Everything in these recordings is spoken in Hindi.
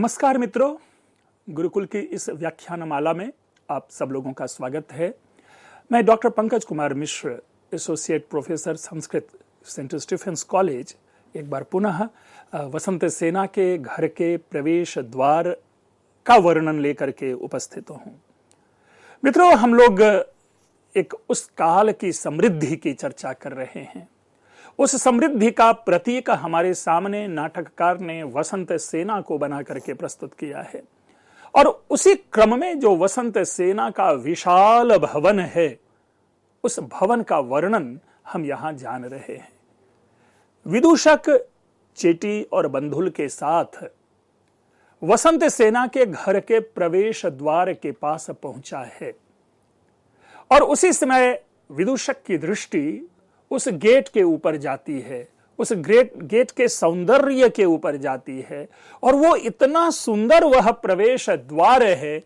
नमस्कार मित्रों, गुरुकुल की इस व्याख्यानमाला में आप सब लोगों का स्वागत है। मैं doctor Pankaj Kumar Mishra, associate professor Sanskrit, Saint Stephen's College, एक बार पुनः वसंत सेना के घर के प्रवेश द्वार का वर्णन लेकर के उपस्थित हूं। मित्रों, हम लोग एक उस काल की समृद्धि की चर्चा कर रहे हैं। उस समृद्धि का प्रतीक हमारे सामने नाटककार ने वसंत सेना को बना करके प्रस्तुत किया है, और उसी क्रम में जो वसंत सेना का विशाल भवन है, उस भवन का वर्णन हम यहां जान रहे हैं। विदूषक चेटी और बंधुल के साथ वसंत सेना के घर के प्रवेश द्वार के पास पहुंचा है, और उसी समय विदूषक की दृष्टि उस गेट के ऊपर जाती है, उस गेट के सौंदर्य के ऊपर जाती है, और वो इतना सुंदर वह प्रवेश द्वार है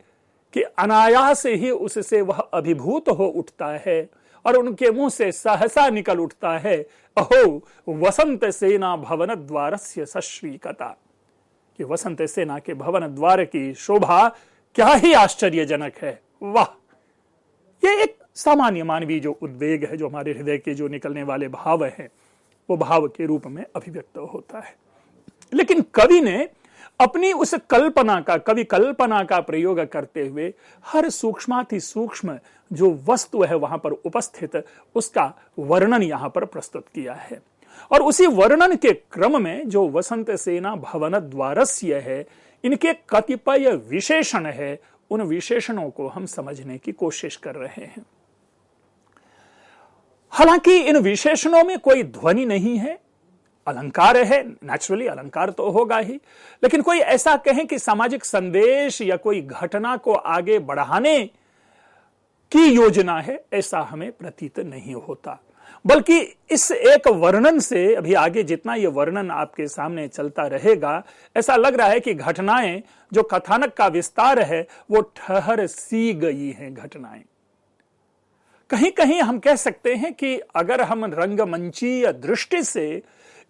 कि अनायास ही उससे वह अभिभूत हो उठता है, और उनके मुंह से सहसा निकल उठता है, अहो वसंत सेना भवन द्वारस्य सश्रीकता, कि वसंत सेना के भवन द्वार की शोभा क्या ही आश्चर्यजनक है। वाह! ये एक सामान्य मानवीय जो उद्वेग है, जो हमारे हृदय के जो निकलने वाले भाव हैं, वो भाव के रूप में अभिव्यक्त होता है। लेकिन कवि ने अपनी उस कवि कल्पना का प्रयोग करते हुए हर सूक्ष्माति सूक्ष्म जो वस्तु है वहां पर उपस्थित, उसका वर्णन यहां पर प्रस्तुत किया है। और उसी वर्णन के क्रम में जो वसंत सेना भवन द्वारस्य है, इनके कतिपय विशेषण है, उन विशेषणों को हम समझने की कोशिश कर रहे हैं। हालांकि इन विशेषणों में कोई ध्वनि नहीं है, अलंकार है, नेचुरली अलंकार तो होगा ही, लेकिन कोई ऐसा कहें कि सामाजिक संदेश या कोई घटना को आगे बढ़ाने की योजना है, ऐसा हमें प्रतीत नहीं होता। बल्कि इस एक वर्णन से अभी आगे जितना यह वर्णन आपके सामने चलता रहेगा, ऐसा लग रहा है कि घटनाएं, जो कथानक का विस्तार है, वो ठहर सी गई हैं घटनाएं। कहीं कहीं हम कह सकते हैं कि अगर हम रंगमंचीय दृष्टि से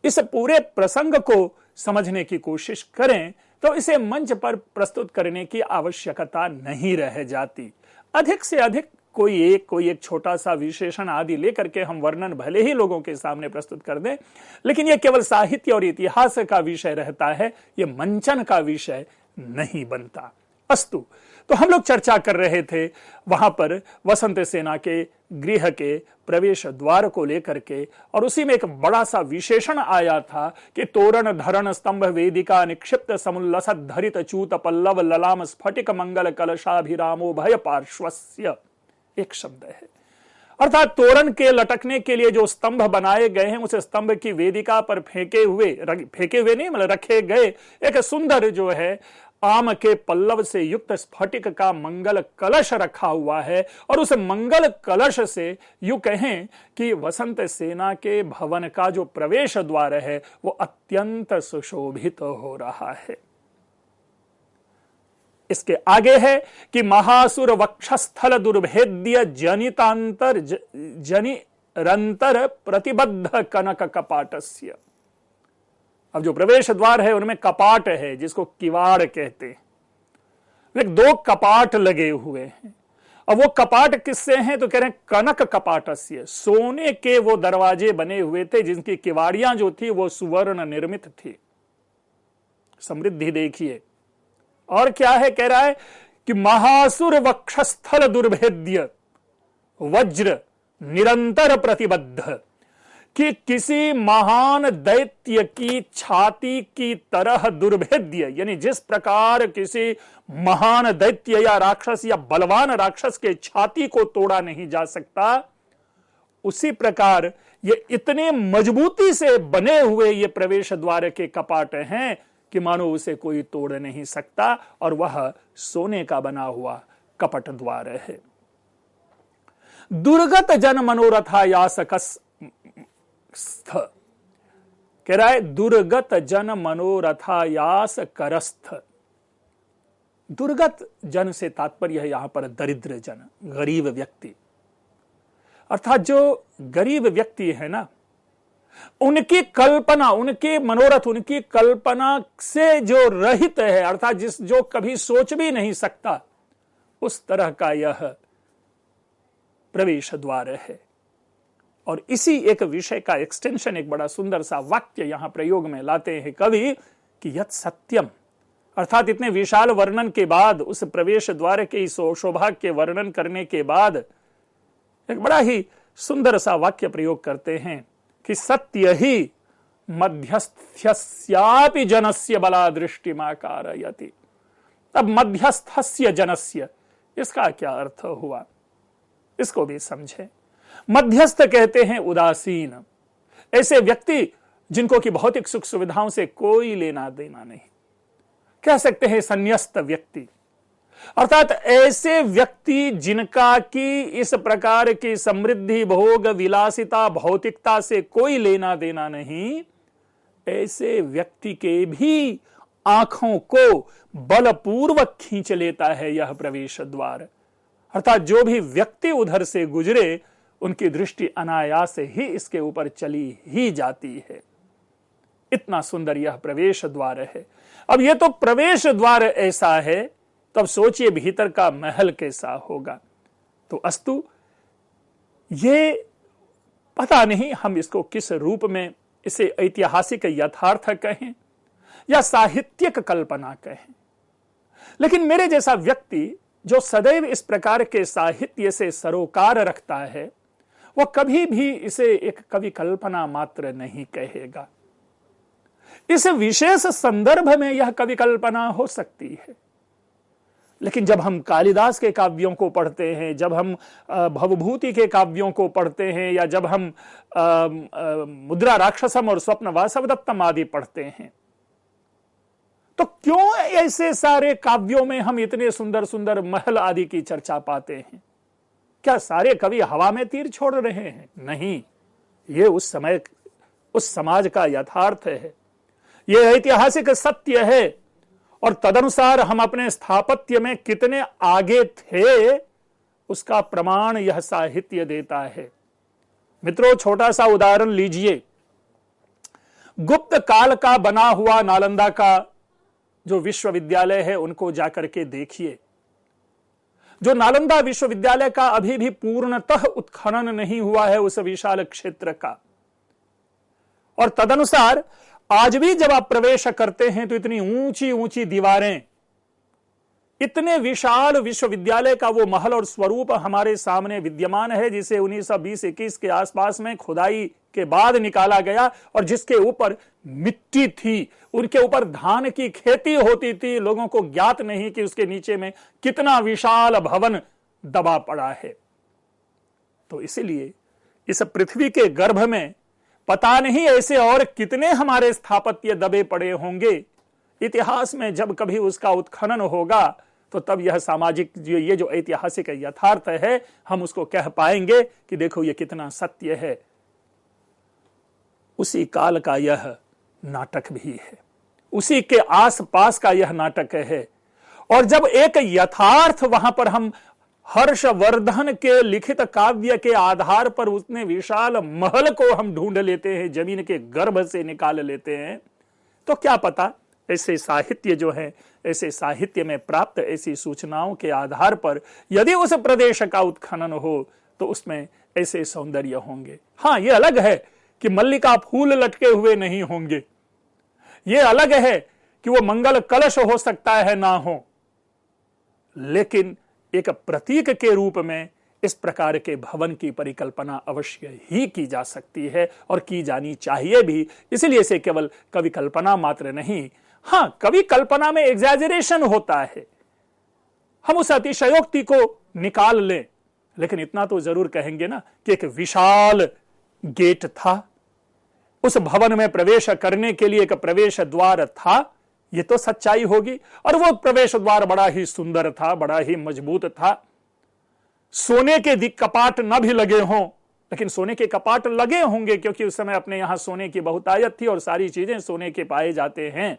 इस पूरे प्रसंग को समझने की कोशिश करें, तो इसे मंच पर प्रस्तुत करने की आवश्यकता नहीं रह जाती। अधिक से अधिक कोई एक छोटा सा विशेषण आदि लेकर के हम वर्णन भले ही लोगों के सामने प्रस्तुत कर दें, लेकिन यह केवल साहित्य और इतिहास का विषय रहता है, यह मंचन का विषय नहीं बनता। अस्तु, तो हम लोग चर्चा कर रहे थे वहां पर वसंत सेना के गृह के प्रवेश द्वार को लेकर के, और उसी में एक बड़ा सा विशेषण आया था कि तोरण धरण स्तंभ वेदिका निक्षिप्त समुल्लसत धरित चूत पल्लव ललाम स्फटिक मंगल कलशाभिरामो भय पार्श्वस्य, एक शब्द है। अर्थात तोरण के लटकने के लिए जो स्तंभ बनाए गए हैं, उस स्तंभ की वेदिका पर फेंके हुए नहीं, मतलब रखे गए एक सुंदर जो है आम के पल्लव से युक्त स्फटिक का मंगल कलश रखा हुआ है, और उस मंगल कलश से यूं कहें कि वसंत सेना के भवन का जो प्रवेश द्वार है वो अत्यंत सुशोभित हो रहा है। इसके आगे है कि महासुर वक्षस्थल दुर्भेद्य जनिरंतर प्रतिबद्ध कनक कपाटस्य। अब जो प्रवेश द्वार है उनमें कपाट है, जिसको किवाड़ कहते हैं। दो कपाट लगे हुए हैं। अब वो कपाट किससे हैं, तो कह रहे हैं कनक कपाटस्य, सोने के वो दरवाजे बने हुए थे जिनकी किवाड़ियां जो थी वो सुवर्ण निर्मित थी। समृद्धि देखिए। और क्या है, कह रहा है कि महासुर वक्षस्थल दुर्भेद्य वज्र निरंतर प्रतिबद्ध, कि किसी महान दैत्य की छाती की तरह दुर्भेद्य, यानी जिस प्रकार किसी महान दैत्य या राक्षस या बलवान राक्षस के छाती को तोड़ा नहीं जा सकता, उसी प्रकार ये इतने मजबूती से बने हुए ये प्रवेश द्वार के कपाट हैं कि मानो उसे कोई तोड़ नहीं सकता, और वह सोने का बना हुआ कपट द्वार है। दुर्गत जन मनोरथायासकस कह रहा है दुर्गत जन मनोरथायास करस्थ। दुर्गत जन से तात्पर्य है यहां पर दरिद्र जन, गरीब व्यक्ति। अर्थात जो गरीब व्यक्ति है ना, उनकी कल्पना, उनके मनोरथ, उनकी कल्पना से जो रहित है, अर्थात जो कभी सोच भी नहीं सकता, उस तरह का यह प्रवेश द्वार है। और इसी एक विषय का एक्सटेंशन, एक बड़ा सुंदर सा वाक्य यहां प्रयोग में लाते हैं कवि कि यत् सत्यम, अर्थात इतने विशाल वर्णन के बाद, उस प्रवेश द्वार के शोभा के वर्णन करने के बाद एक बड़ा ही सुंदर सा वाक्य प्रयोग करते हैं कि सत्य ही मध्यस्थस्यापि जनस्य बला दृष्टिमा कारयति। अब मध्यस्थस्य जनस्य, इसका क्या अर्थ हुआ, इसको भी समझे। मध्यस्थ कहते हैं उदासीन, ऐसे व्यक्ति जिनको कि भौतिक सुख सुविधाओं से कोई लेना देना नहीं, कह सकते हैं संन्यस्त व्यक्ति, अर्थात ऐसे व्यक्ति जिनका कि इस प्रकार की समृद्धि, भोग, विलासिता, भौतिकता से कोई लेना देना नहीं, ऐसे व्यक्ति के भी आंखों को बलपूर्वक खींच लेता है यह प्रवेश द्वार। अर्थात जो भी व्यक्ति उधर से गुजरे, उनकी दृष्टि अनायास ही इसके ऊपर चली ही जाती है। इतना सुंदर यह प्रवेश द्वार है। अब यह तो प्रवेश द्वार ऐसा है, तब सोचिए भीतर का महल कैसा होगा। तो अस्तु, ये पता नहीं हम इसको किस रूप में, इसे ऐतिहासिक यथार्थ कहें या साहित्यिक कल्पना कहें, लेकिन मेरे जैसा व्यक्ति जो सदैव इस प्रकार के साहित्य से सरोकार रखता है, वह कभी भी इसे एक कवि कल्पना मात्र नहीं कहेगा। इस विशेष संदर्भ में यह कवि कल्पना हो सकती है, लेकिन जब हम कालिदास के काव्यों को पढ़ते हैं, जब हम भवभूति के काव्यों को पढ़ते हैं, या जब हम मुद्रा राक्षसम और स्वप्न वासवदत्तम आदि पढ़ते हैं, तो क्यों ऐसे सारे काव्यों में हम इतने सुंदर सुंदर महल आदि की चर्चा पाते हैं? क्या सारे कवि हवा में तीर छोड़ रहे हैं? नहीं, ये उस समय, उस समाज का यथार्थ है, ये ऐतिहासिक सत्य है, और तदनुसार हम अपने स्थापत्य में कितने आगे थे, उसका प्रमाण यह साहित्य देता है। मित्रों, छोटा सा उदाहरण लीजिए। गुप्त काल का बना हुआ नालंदा का जो विश्वविद्यालय है, उनको जाकर के देखिए। जो नालंदा विश्वविद्यालय का अभी भी पूर्णतः उत्खनन नहीं हुआ है उस विशाल क्षेत्र का, और तदनुसार आज भी जब आप प्रवेश करते हैं तो इतनी ऊंची ऊंची दीवारें, इतने विशाल विश्वविद्यालय का वो महल और स्वरूप हमारे सामने विद्यमान है, जिसे 1920-21 के आसपास में खुदाई के बाद निकाला गया, और जिसके ऊपर मिट्टी थी, उनके ऊपर धान की खेती होती थी। लोगों को ज्ञात नहीं कि उसके नीचे में कितना विशाल भवन दबा पड़ा है। तो इसीलिए इस पृथ्वी के गर्भ में पता नहीं ऐसे और कितने हमारे स्थापत्य दबे पड़े होंगे। इतिहास में जब कभी उसका उत्खनन होगा, तो तब यह सामाजिक, ये जो ऐतिहासिक यथार्थ है, हम उसको कह पाएंगे कि देखो ये कितना सत्य है। उसी काल का यह नाटक भी है, उसी के आसपास का यह नाटक है। और जब एक यथार्थ वहां पर हम हर्षवर्धन के लिखित काव्य के आधार पर उतने विशाल महल को हम ढूंढ लेते हैं, जमीन के गर्भ से निकाल लेते हैं, तो क्या पता ऐसे साहित्य जो है, ऐसे साहित्य में प्राप्त ऐसी सूचनाओं के आधार पर यदि उस प्रदेश का उत्खनन हो तो उसमें ऐसे सौंदर्य होंगे। हाँ, ये अलग है कि मल्लिका फूल लटके हुए नहीं होंगे, ये अलग है कि वो मंगल कलश हो सकता है ना हो, लेकिन एक प्रतीक के रूप में इस प्रकार के भवन की परिकल्पना अवश्य ही की जा सकती है और की जानी चाहिए भी। इसलिए इसे केवल कवि कल्पना मात्र नहीं, हाँ, कवि कल्पना में एग्जैजरेशन होता है, हम उस अतिशयोक्ति को निकाल लें, लेकिन इतना तो जरूर कहेंगे ना कि एक विशाल गेट था, उस भवन में प्रवेश करने के लिए एक प्रवेश द्वार था, ये तो सच्चाई होगी। और वो प्रवेश द्वार बड़ा ही सुंदर था, बड़ा ही मजबूत था। सोने के कपाट न भी लगे हों, लेकिन सोने के कपाट लगे होंगे, क्योंकि उस समय अपने यहां सोने की बहुतायत थी और सारी चीजें सोने के पाए जाते हैं।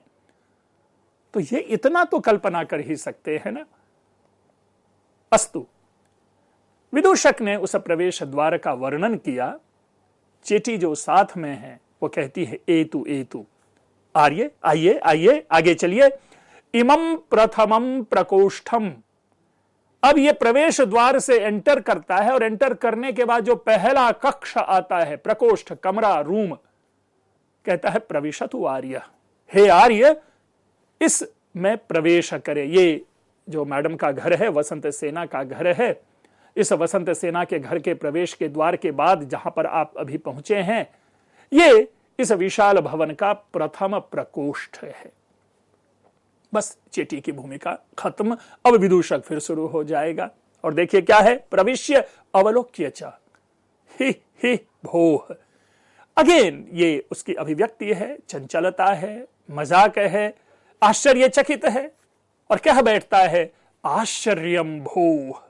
तो ये इतना तो कल्पना कर ही सकते हैं ना। अस्तु, विदूषक ने उस प्रवेश द्वार का वर्णन किया। चेटी जो साथ में है वो कहती है एतु आर्य, आइए आइए आगे चलिए। इमं प्रथमं प्रकोष्ठम। अब ये प्रवेश द्वार से एंटर करता है और एंटर करने के बाद जो पहला कक्ष आता है, प्रकोष्ठ, कमरा, रूम, कहता है प्रविशतु आर्य, हे आर्य इस में प्रवेश करे। ये जो मैडम का घर है, वसंत सेना का घर है, इस वसंत सेना के घर के प्रवेश के द्वार के बाद जहां पर आप अभी पहुंचे हैं, ये इस विशाल भवन का प्रथम प्रकोष्ठ है। बस चेटी की भूमिका खत्म। अब विदूषक फिर शुरू हो जाएगा और देखिए क्या है, प्रविश्य अवलोक्य च ही भोह। अगेन ये उसकी अभिव्यक्ति है, चंचलता है, मजाक है, आश्चर्यचकित है और कह बैठता है आश्चर्यम भोह।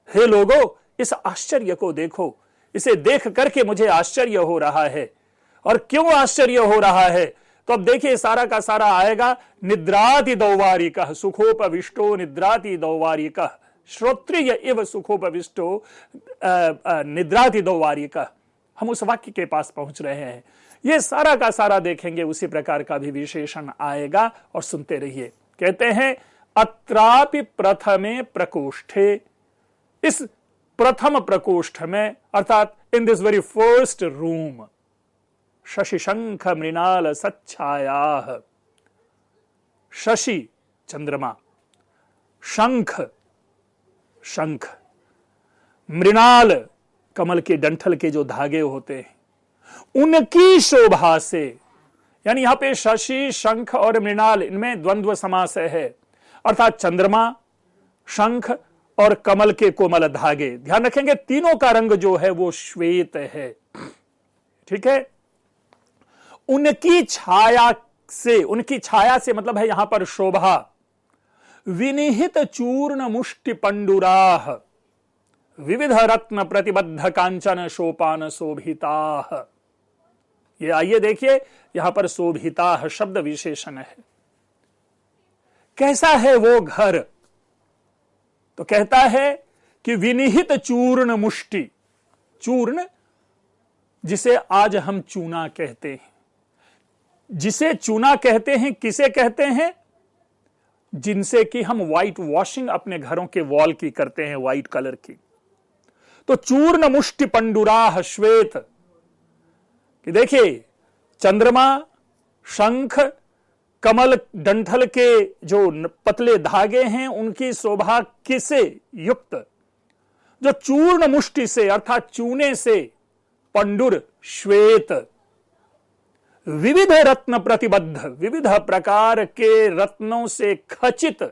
हे लोगों, इस आश्चर्य को देखो, इसे देख करके मुझे आश्चर्य हो रहा है। और क्यों आश्चर्य हो रहा है, तो अब देखिए सारा का सारा आएगा। निद्राति दौवारिकः सुखोपविष्टो निद्राति दौवारिकः, श्रोत्रिय इव सुखोपविष्टो निद्राति दौवारिकः। हम उस वाक्य के पास पहुंच रहे हैं। ये सारा का सारा देखेंगे, उसी प्रकार का भी विशेषण आएगा और सुनते रहिए। कहते हैं अत्रापि प्रथमे प्रकोष्ठे, इस प्रथम प्रकोष्ठ में अर्थात in this very first room, Shashi शंख मृणाल सच्छाया। शशि चंद्रमा, शंख शंख, मृणाल कमल के डंठल के जो धागे होते हैं उनकी शोभा से, यानी यहां पे शशि, शंख और मृणाल, इनमें द्वंद्व समास है, अर्थात चंद्रमा, शंख और कमल के कोमल धागे। ध्यान रखेंगे तीनों का रंग जो है वो श्वेत है, ठीक है। उनकी छाया से मतलब है यहां पर शोभा। विनिहित चूर्ण मुष्टि पंडुराह विविध रत्न प्रतिबद्ध कांचन शोपान शोभिताः। ये आइए देखिए यहां पर शोभिताः शब्द विशेषण है। कैसा है वो घर, तो कहता है कि विनिहित चूर्ण मुष्टि, चूर्ण जिसे आज हम चूना कहते हैं, जिसे चूना कहते हैं किसे कहते हैं, जिनसे कि हम व्हाइट वॉशिंग अपने घरों के वॉल की करते हैं, व्हाइट कलर की। तो चूर्ण मुष्टि पंडुराह श्वेत, कि देखिए चंद्रमा, शंख, कमल डंठल के जो पतले धागे हैं उनकी शोभा किसे युक्त, जो चूर्ण मुष्टि से अर्थात चूने से, पंडुर श्वेत, विविध रत्न प्रतिबद्ध विविध प्रकार के रत्नों से खचित,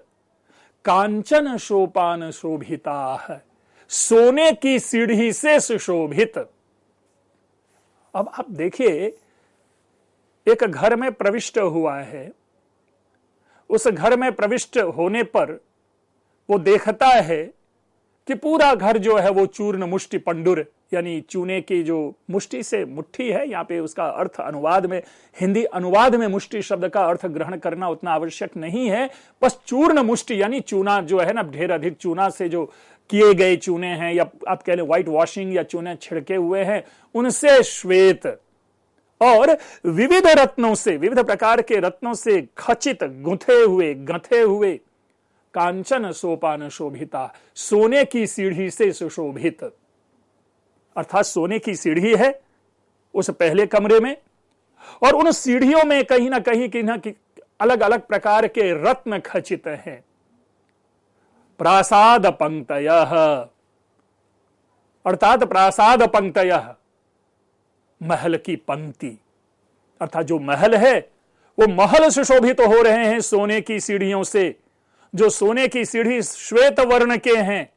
कांचन शोपान शोभिता है, सोने की सीढ़ी से सुशोभित। अब आप देखिए एक घर में प्रविष्ट हुआ है, उस घर में प्रविष्ट होने पर वो देखता है कि पूरा घर जो है वो चूर्ण मुष्टि पंडुर, यानी चूने की जो मुष्टि से, मुट्ठी है यहां पे, उसका अर्थ अनुवाद में, हिंदी अनुवाद में मुष्टि शब्द का अर्थ ग्रहण करना उतना आवश्यक नहीं है। बस चूर्ण मुष्टि यानी चूना जो है ना, ढेर अधिक चूना से जो किए गए चूने हैं, या आप कह लें व्हाइट वॉशिंग या चूने छिड़के हुए हैं, उनसे श्वेत, और विविध रत्नों से, विविध प्रकार के रत्नों से खचित, गंथे हुए, कांचन सोपान शोभिता, सोने की सीढ़ी से सुशोभित। अर्थात सोने की सीढ़ी है उस पहले कमरे में, और उन सीढ़ियों में कहीं ना कहीं अलग अलग प्रकार के रत्न खचित हैं। प्रासाद पंक्तयः, अर्थात प्रासाद पंक्तयः, महल की पंक्ति, अर्थात जो महल है वो महल सुशोभित तो हो रहे हैं सोने की सीढ़ियों से, जो सोने की सीढ़ी श्वेत वर्ण के हैं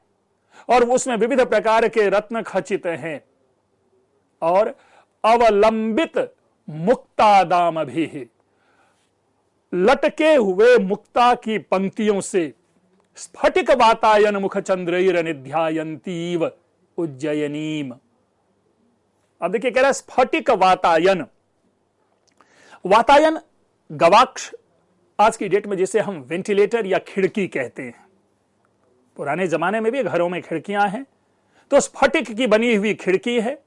और उसमें विविध प्रकार के रत्न खचित हैं, और अवलंबित मुक्तादाम भी, लटके हुए मुक्ता की पंक्तियों से, स्फटिक वातायन मुख चंद्रैर निध्यायंतीव उज्जयनीम। अब देखिए कह रहा है स्फटिक वातायन। वातायन गवाक्ष आज की डेट में जिसे हम वेंटिलेटर या खिड़की कहते हैं, पुराने जमाने में भी घरों में खिड़कियां हैं, तो स्फटिक की बनी हुई खिड़की है।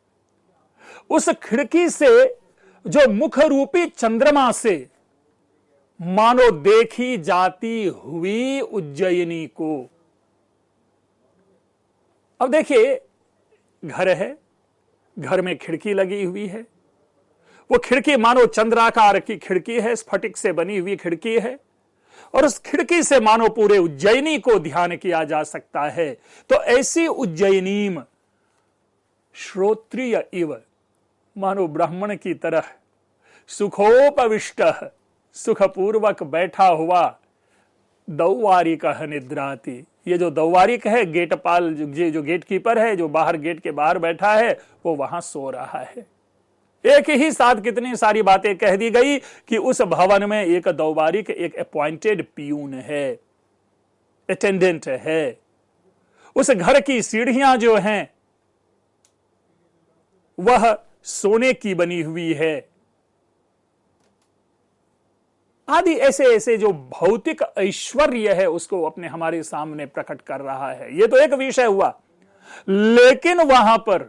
उस खिड़की से जो मुख रूपी चंद्रमा से मानो देखी जाती हुई उज्जयिनी को। अब देखिए, घर है, घर में खिड़की लगी हुई है, वो खिड़की मानो चंद्राकार की खिड़की है, स्फटिक से बनी हुई खिड़की है, और उस खिड़की से मानो पूरे उज्जयिनी को ध्यान किया जा सकता है। तो ऐसी उज्जयिनीम श्रोत्रिय इव, मानो ब्राह्मण की तरह सुखोपविष्ट, सुखपूर्वक बैठा हुआ दौवारिक निद्राति। ये जो दौवारिक है, गेटपाल, जो गेट कीपर है, जो बाहर गेट के बाहर बैठा है, वो वहां सो रहा है। एक ही साथ कितनी सारी बातें कह दी गई कि उस भवन में एक दौवारिक, एक अपॉइंटेड पियून है, अटेंडेंट है। उस घर की सीढ़ियां जो हैं वह सोने की बनी हुई है, आदि ऐसे ऐसे जो भौतिक ऐश्वर्य है उसको अपने हमारे सामने प्रकट कर रहा है। ये तो एक विषय हुआ, लेकिन वहां पर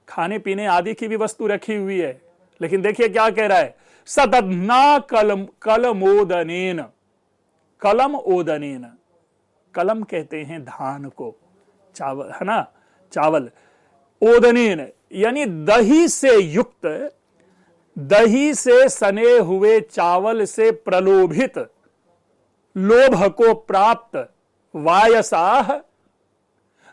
खाने पीने आदि की भी वस्तु रखी हुई है। लेकिन देखिए क्या कह रहा है, सदधना कलमोदनेन, कलम ओदनेन, कलम कहते हैं धान को, चावल है ना, चावल, ओदनेन यानी दही से युक्त, दही से सने हुए चावल से प्रलोभित, लोभ को प्राप्त वायसाह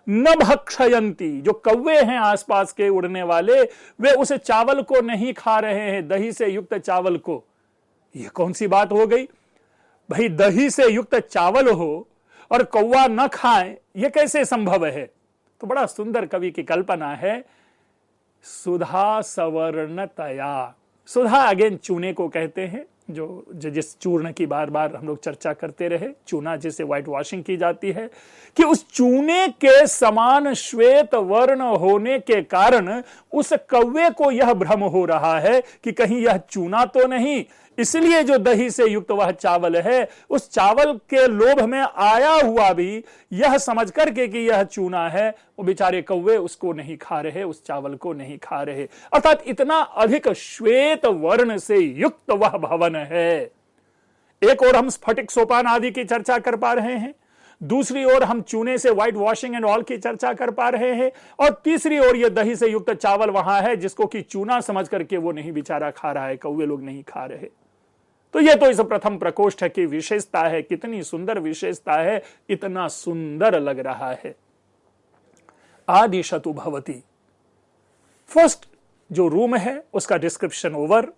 न भक्षयंती, जो कौवे हैं आसपास के उड़ने वाले, वे उस चावल को नहीं खा रहे हैं, दही से युक्त चावल को। यह कौन सी बात हो गई भाई, दही से युक्त चावल हो और कौवा न खाए, यह कैसे संभव है? तो बड़ा सुंदर कवि की कल्पना है, सुधा सवर्णतया। सुधा अगेन चूने को कहते हैं, जो जिस चूर्ण की बार बार हम लोग चर्चा करते रहे, चूना जिसे व्हाइट वॉशिंग की जाती है, कि उस चूने के समान श्वेत वर्ण होने के कारण उस कौवे को यह भ्रम हो रहा है कि कहीं यह चूना तो नहीं, इसलिए जो दही से युक्त वह चावल है, उस चावल के लोभ में आया हुआ भी यह समझ करके कि यह चूना है, वो बेचारे कौवे उसको नहीं खा रहे, उस चावल को नहीं खा रहे। अर्थात इतना अधिक श्वेत वर्ण से युक्त वह भवन है। एक और हम स्फटिक सोपान आदि की चर्चा कर पा रहे हैं, दूसरी ओर हम चूने से व्हाइट वॉशिंग एंड ऑल की चर्चा कर पा रहे हैं, और तीसरी ओर यह दही से युक्त चावल वहां है जिसको कि चूना समझ करके वो नहीं बेचारा खा रहा है, कौवे लोग नहीं खा रहे। तो यह तो इस प्रथम प्रकोष्ठ की विशेषता है, कितनी सुंदर विशेषता है, इतना सुंदर लग रहा है। आदिशतु भवती, फर्स्ट जो रूम है उसका डिस्क्रिप्शन ओवर।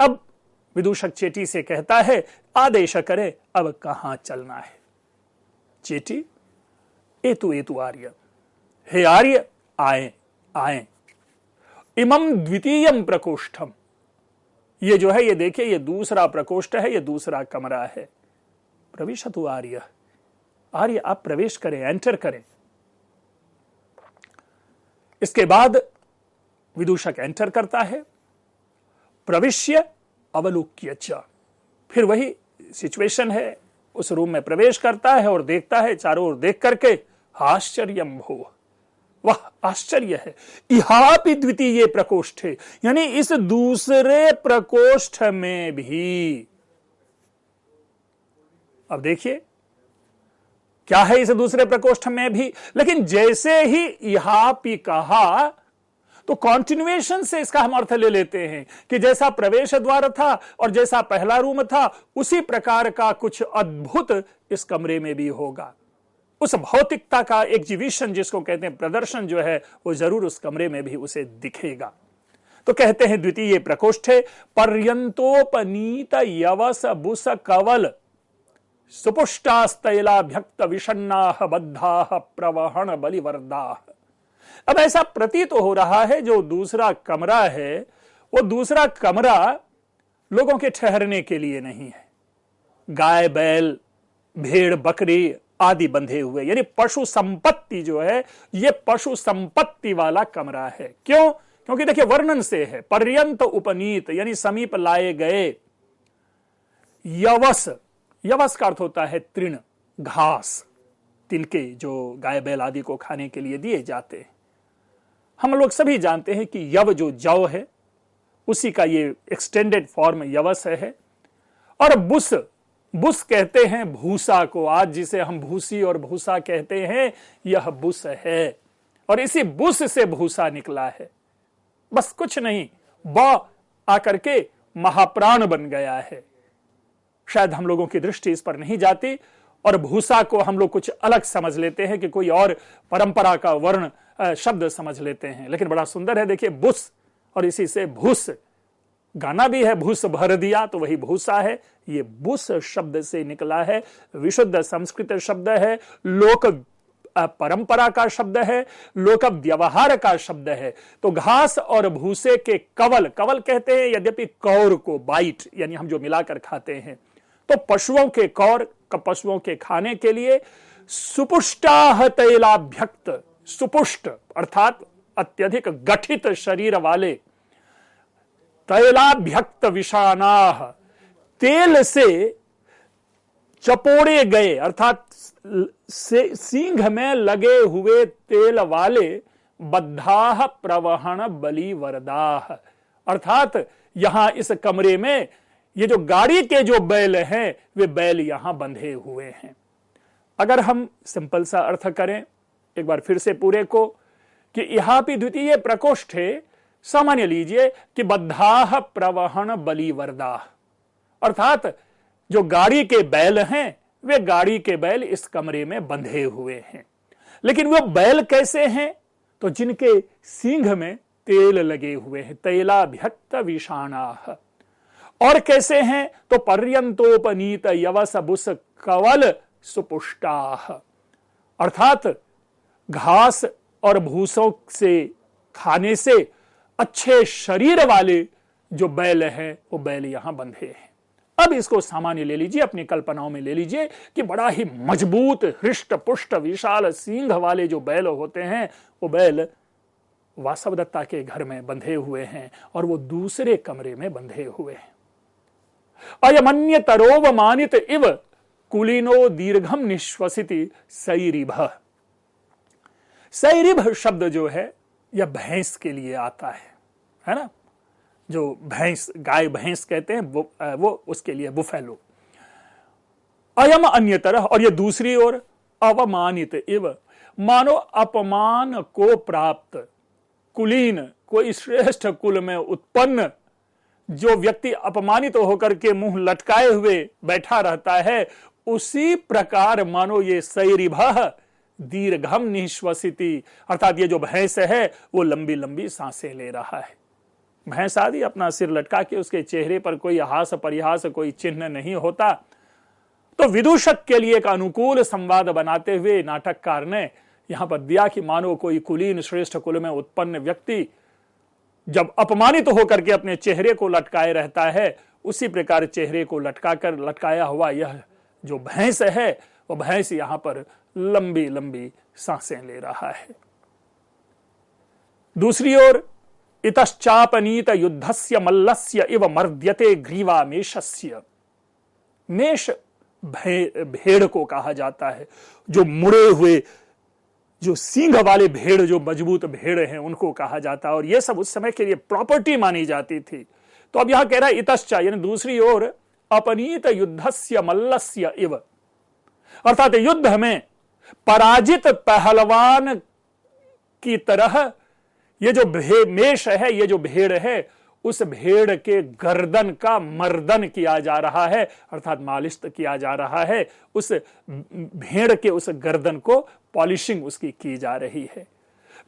अब विदूषक चेटी से कहता है, आदेश करे अब कहां चलना है। चेटी, एतु एतु आर्य, हे आर्य आए आए, इमं द्वितीयम प्रकोष्ठम, ये जो है, ये देखिए, ये दूसरा प्रकोष्ठ है, ये दूसरा कमरा है। प्रविशतु आर्य, आर्य आप प्रवेश करें, एंटर करें। इसके बाद विदूषक एंटर करता है, प्रविश्य अवलोक्य च, फिर वही सिचुएशन है, उस रूम में प्रवेश करता है और देखता है, चारों ओर देख करके आश्चर्यम भो, वह आश्चर्य है। इहापि द्वितीय प्रकोष्ठ है, यानी इस दूसरे प्रकोष्ठ में भी। अब देखिए क्या है इस दूसरे प्रकोष्ठ में भी, लेकिन जैसे ही इहापि कहा तो कॉन्टिन्यूएशन से इसका हम अर्थ ले लेते हैं कि जैसा प्रवेश द्वार था और जैसा पहला रूम था, उसी प्रकार का कुछ अद्भुत इस कमरे में भी होगा। उस भौतिकता का एग्जीबिशन जिसको कहते हैं, प्रदर्शन जो है, वो जरूर उस कमरे में भी उसे दिखेगा। तो कहते हैं द्वितीय प्रकोष्ठे पर्यंतोपनीत यवस बुस कवल सुपुष्टास्तैलाभ्यक्त विषण्णाः बद्धाः प्रवहण बलिवर्दाः। अब ऐसा प्रतीत हो रहा है जो दूसरा कमरा है, वो दूसरा कमरा लोगों के ठहरने के लिए नहीं है। गाय बैल भेड़ बकरी आदि बंधे हुए, यानी पशु संपत्ति जो है, ये पशु संपत्ति वाला कमरा है। क्यों? क्योंकि देखिए वर्णन से है, पर्यंत उपनीत यानी समीप लाए गए। यवस, यवस का अर्थ होता है तृण, घास, तिनके जो गाय बैल आदि को खाने के लिए दिए जाते हैं। हम लोग सभी जानते हैं कि यव जो जौ है, उसी का ये एक्सटेंडेड फॉर्म यवस है। और बुस, बुस कहते हैं भूसा को, आज जिसे हम भूसी और भूसा कहते हैं, यह बुस है। और इसी बुस से भूसा निकला है, बस कुछ नहीं, ब आकर के महाप्राण बन गया है। शायद हम लोगों की दृष्टि इस पर नहीं जाती और भूसा को हम लोग कुछ अलग समझ लेते हैं कि कोई और परंपरा का वर्ण शब्द समझ लेते हैं, लेकिन बड़ा सुंदर है। देखिए बुस और इसी से भूस, गाना भी है भूस भर दिया, तो वही भूसा है। ये बुस शब्द से निकला है, विशुद्ध संस्कृत शब्द है, लोक परंपरा का शब्द है, लोक व्यवहार का शब्द है। तो घास और भूसे के कवल, कवल कहते हैं यद्यपि कौर को, बाइट यानी हम जो मिलाकर खाते हैं, तो पशुओं के कौर, पशुओं के खाने के लिए सुपुष्टाह तैलाभ्यक्त, सुपुष्ट अर्थात अत्यधिक गठित शरीर वाले, तैलाभ्यक्त विषाणाह, तेल से चपोड़े गए अर्थात सींग में लगे हुए तेल वाले, बद्धाह प्रवहण बलि वरदाह, अर्थात यहां इस कमरे में ये जो गाड़ी के जो बैल हैं, वे बैल यहां बंधे हुए हैं। अगर हम सिंपल सा अर्थ करें एक बार फिर से पूरे को, कि यहां भी द्वितीय प्रकोष्ठे, सामान्य लीजिए कि बद्धाह प्रवहण बलि वरदाह, अर्थात जो गाड़ी के बैल हैं, वे गाड़ी के बैल इस कमरे में बंधे हुए हैं। लेकिन वो बैल कैसे हैं? तो जिनके सींग में तेल लगे हुए हैं, तैलाभ्यक्त विषाणाह। और कैसे हैं? तो पर्यंतोपनीत यवस बुस कवल सुपुष्टाह, अर्थात घास और भूसों से खाने से अच्छे शरीर वाले जो बैल हैं, वो बैल यहां बंधे हैं। अब इसको सामान्य ले लीजिए, अपनी कल्पनाओं में ले लीजिए कि बड़ा ही मजबूत, हृष्ट पुष्ट, विशाल सींग वाले जो बैल होते हैं, वो बैल वासवदत्ता के घर में बंधे हुए हैं और वो दूसरे कमरे में बंधे हुए हैं। अयमन्य तरोवमानित इव कुलीनो दीर्घम निश्वसिति सैरिभ। सैरिभ शब्द जो है यह भैंस के लिए आता है ना, जो भैंस, गाय भैंस कहते हैं, वो उसके लिए बुफेलो। अयम अन्यतर, और ये दूसरी ओर, अवमानित इव, मानो अपमान को प्राप्त, कुलीन कोई श्रेष्ठ कुल में उत्पन्न जो व्यक्ति अपमानित होकर के मुंह लटकाए हुए बैठा रहता है, उसी प्रकार मानो ये सैरिभः दीर्घम निश्वसिति, अर्थात ये जो भैंस है वो लंबी लंबी सांसें ले रहा है। भैंस आदि अपना सिर लटका के, उसके चेहरे पर कोई हास परिहास, कोई चिन्ह नहीं होता। तो विदूषक के लिए एक अनुकूल संवाद बनाते हुए नाटककार ने यहां पर दिया कि मानो कोई कुलीन श्रेष्ठ कुल में उत्पन्न व्यक्ति जब अपमानित होकर के अपने चेहरे को लटकाए रहता है, उसी प्रकार चेहरे को लटकाया हुआ यह जो भैंस है, वो भैंस यहां पर लंबी लंबी सांसें ले रहा है। दूसरी ओर, इतश्चापनीत युद्धस्य मल्लस्य इव मर्द्यते ग्रीवा मेषस्य। मेष भेड़ को कहा जाता है, जो मुड़े हुए, जो सींग वाले भेड़, जो मजबूत भेड़ हैं, उनको कहा जाता है। और यह सब उस समय के लिए प्रॉपर्टी मानी जाती थी। तो अब यहां कह रहा है इतश्चा, यानी दूसरी ओर, अपनीत युद्धस्य मल्लस्य इव, अर्थात युद्ध में पराजित पहलवान की तरह ये जो मेष है, ये जो भेड़ है, उस भेड़ के गर्दन का मर्दन किया जा रहा है, अर्थात मालिश किया जा रहा है। उस भेड़ के उस गर्दन को पॉलिशिंग उसकी की जा रही है।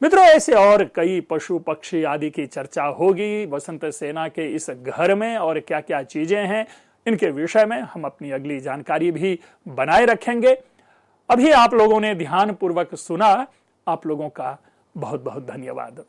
मित्रों, ऐसे और कई पशु पक्षी आदि की चर्चा होगी वसंत सेना के इस घर में, और क्या क्या चीजें हैं इनके विषय में हम अपनी अगली जानकारी भी बनाए रखेंगे। अभी आप लोगों ने ध्यान पूर्वक सुना, आप लोगों का बहुत बहुत धन्यवाद।